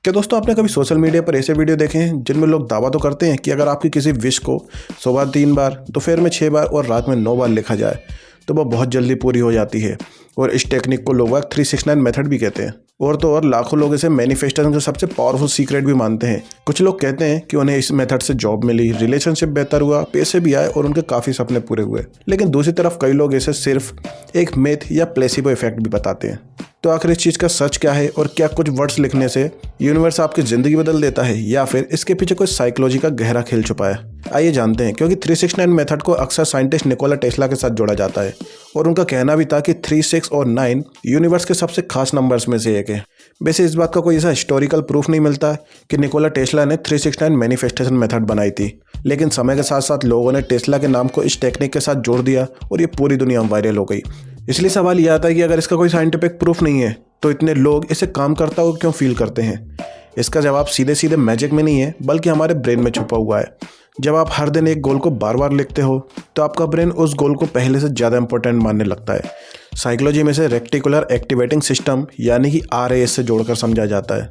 क्या दोस्तों आपने कभी सोशल मीडिया पर ऐसे वीडियो देखे हैं जिनमें लोग दावा तो करते हैं कि अगर आपकी किसी विश को सुबह 3 बार, दोपहर में 6 बार और रात में 9 बार लिखा जाए तो वह बहुत जल्दी पूरी हो जाती है। और इस टेक्निक को लोग 369 मेथड भी कहते हैं। और तो और लाखों लोग इसे मैनिफेस्टेशन का सबसे पावरफुल सीक्रेट भी मानते हैं। कुछ लोग कहते हैं कि उन्हें इस मेथड से जॉब मिली, रिलेशनशिप बेहतर हुआ, पैसे भी आए और उनके काफ़ी सपने पूरे हुए। लेकिन दूसरी तरफ कई लोग इसे सिर्फ एक मिथ या प्लेसिबो इफेक्ट भी बताते हैं। तो आखिर इस चीज़ का सच क्या है और क्या कुछ वर्ड्स लिखने से यूनिवर्स आपकी ज़िंदगी बदल देता है या फिर इसके पीछे कोई साइकोलॉजी का गहरा खेल छुपा है? आइए जानते हैं। क्योंकि 369 मेथड को अक्सर साइंटिस्ट निकोला टेस्ला के साथ जोड़ा जाता है और उनका कहना भी था कि 3, 6 और 9 यूनिवर्स के सबसे खास नंबर्स में से एक है। वैसे इस बात का कोई ऐसा हिस्टोरिकल प्रूफ नहीं मिलता कि निकोला टेस्ला ने 369 मैनिफेस्टेशन मेथड बनाई थी, लेकिन समय के साथ साथ लोगों ने टेस्ला के नाम को इस टेक्निक के साथ जोड़ दिया और ये पूरी दुनिया में वायरल हो गई। इसलिए सवाल यह आता है कि अगर इसका कोई साइंटिफिक प्रूफ नहीं है तो इतने लोग इसे काम करता हुआ क्यों फील करते हैं? इसका जवाब सीधे सीधे मैजिक में नहीं है बल्कि हमारे ब्रेन में छुपा हुआ है। जब आप हर दिन एक गोल को बार बार लिखते हो तो आपका ब्रेन उस गोल को पहले से ज़्यादा इंपॉर्टेंट मानने लगता है। साइकोलॉजी में से रेक्टिकुलर एक्टिवेटिंग सिस्टम यानी कि RAS से जोड़कर समझा जाता है।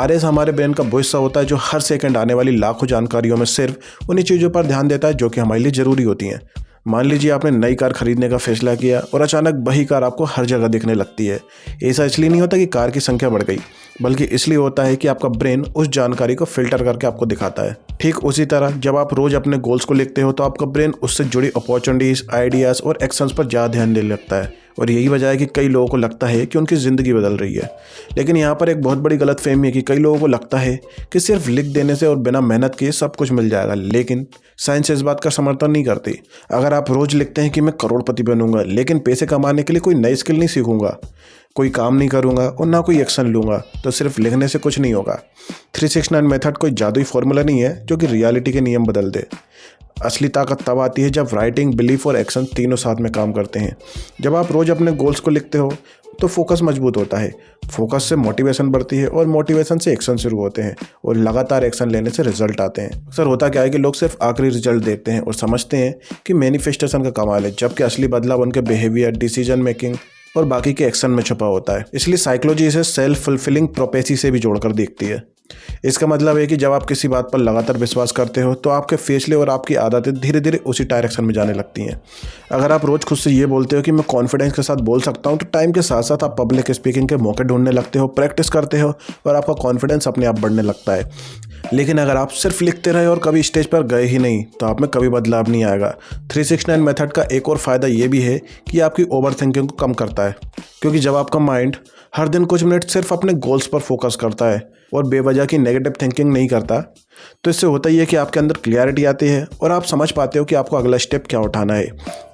RAS हमारे ब्रेन का वो हिस्सा होता है जो हर सेकंड आने वाली लाखों जानकारियों में सिर्फ उन्हीं चीज़ों पर ध्यान देता है जो कि हमारे लिए ज़रूरी होती हैं। मान लीजिए आपने नई कार खरीदने का फैसला किया और अचानक वही कार आपको हर जगह दिखने लगती है। ऐसा इसलिए नहीं होता कि कार की संख्या बढ़ गई, बल्कि इसलिए होता है कि आपका ब्रेन उस जानकारी को फिल्टर करके आपको दिखाता है। ठीक उसी तरह जब आप रोज अपने गोल्स को लिखते हो तो आपका ब्रेन उससे जुड़ी अपॉर्चुनिटीज, आइडियाज़ और एक्शंस पर ज़्यादा ध्यान देने लगता है। और यही वजह है कि कई लोगों को लगता है कि उनकी ज़िंदगी बदल रही है। लेकिन यहाँ पर एक बहुत बड़ी गलतफहमी है कि कई लोगों को लगता है कि सिर्फ लिख देने से और बिना मेहनत किए सब कुछ मिल जाएगा, लेकिन साइंस इस बात का समर्थन नहीं करती। अगर आप रोज़ लिखते हैं कि मैं करोड़पति बनूंगा लेकिन पैसे कमाने के लिए कोई नई स्किल नहीं सीखूंगा, कोई काम नहीं करूंगा और ना कोई एक्शन लूंगा, तो सिर्फ लिखने से कुछ नहीं होगा। 369 मेथड कोई जादुई फॉर्मूला नहीं है जो कि रियलिटी के नियम बदल दे। असली ताकत तब आती है जब राइटिंग, बिलीफ और एक्शन तीनों साथ में काम करते हैं। जब आप रोज़ अपने गोल्स को लिखते हो तो फोकस मजबूत होता है, फोकस से मोटिवेशन बढ़ती है और मोटिवेशन से एक्शन शुरू होते हैं और लगातार एक्शन लेने से रिजल्ट आते हैं। अक्सर होता क्या है कि लोग सिर्फ आखिरी रिजल्ट देखते हैं और समझते हैं कि मैनिफेस्टेशन का कमाल है, जबकि असली बदलाव उनके बिहेवियर, डिसीजन मेकिंग और बाकी के एक्शन में छुपा होता है। इसलिए साइकोलॉजी इसे सेल्फ फुलफिलिंग प्रोफेसी से भी जोड़कर देखती है। इसका मतलब है कि जब आप किसी बात पर लगातार विश्वास करते हो तो आपके फैसले और आपकी आदतें धीरे धीरे उसी डायरेक्शन में जाने लगती हैं। अगर आप रोज़ खुद से ये बोलते हो कि मैं कॉन्फिडेंस के साथ बोल सकता हूँ, तो टाइम के साथ साथ आप पब्लिक स्पीकिंग के मौके ढूंढने लगते हो, प्रैक्टिस करते हो और आपका कॉन्फिडेंस अपने आप बढ़ने लगता है। लेकिन अगर आप सिर्फ लिखते रहे और कभी स्टेज पर गए ही नहीं तो आप में कभी बदलाव नहीं आएगा। 369 मेथड का एक और फ़ायदा ये भी है कि आपकी ओवर थिंकिंग को कम करता है, क्योंकि जब आपका माइंड हर दिन कुछ मिनट सिर्फ अपने गोल्स पर फोकस करता है और बेवजह की नेगेटिव थिंकिंग नहीं करता, तो इससे होता ही है कि आपके अंदर क्लियरिटी आती है और आप समझ पाते हो कि आपको अगला स्टेप क्या उठाना है।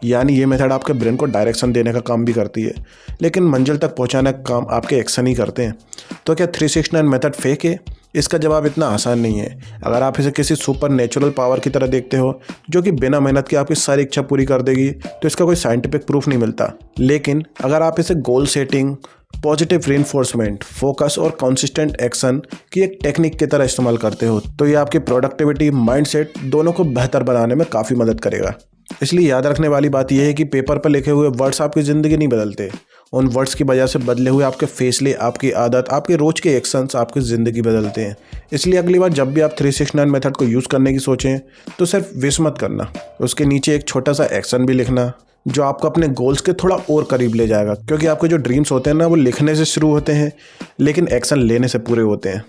यानी ये मेथड आपके ब्रेन को डायरेक्शन देने का काम भी करती है, लेकिन मंजिल तक पहुंचाने का काम आपके एक्शन ही करते हैं। तो क्या 369 मेथड फेक है? इसका जवाब इतना आसान नहीं है। अगर आप इसे किसी सुपर नेचुरल पावर की तरह देखते हो जो कि बिना मेहनत के आपकी सारी इच्छा पूरी कर देगी, तो इसका कोई साइंटिफिक प्रूफ नहीं मिलता। लेकिन अगर आप इसे goal setting, positive reinforcement, focus और कंसिस्टेंट एक्शन की एक टेक्निक की तरह इस्तेमाल करते हो तो ये आपकी प्रोडक्टिविटी, माइंडसेट दोनों को बेहतर बनाने में काफ़ी मदद करेगा। इसलिए याद रखने वाली बात यह है कि पेपर पर लिखे हुए वर्ड्स आपकी ज़िंदगी नहीं बदलते। उन वर्ड्स की वजह से बदले हुए आपके फैसले, आपकी आदत, आपके रोज़ के एक्शंस आपकी ज़िंदगी बदलते हैं। इसलिए अगली बार जब भी आप 369 मेथड को यूज़ करने की सोचें तो सिर्फ विश मत करना, उसके नीचे एक छोटा सा एक्शन भी लिखना जो आपको अपने गोल्स के थोड़ा और करीब ले जाएगा। क्योंकि आपके जो ड्रीम्स होते हैं ना, वो लिखने से शुरू होते हैं लेकिन एक्शन लेने से पूरे होते हैं।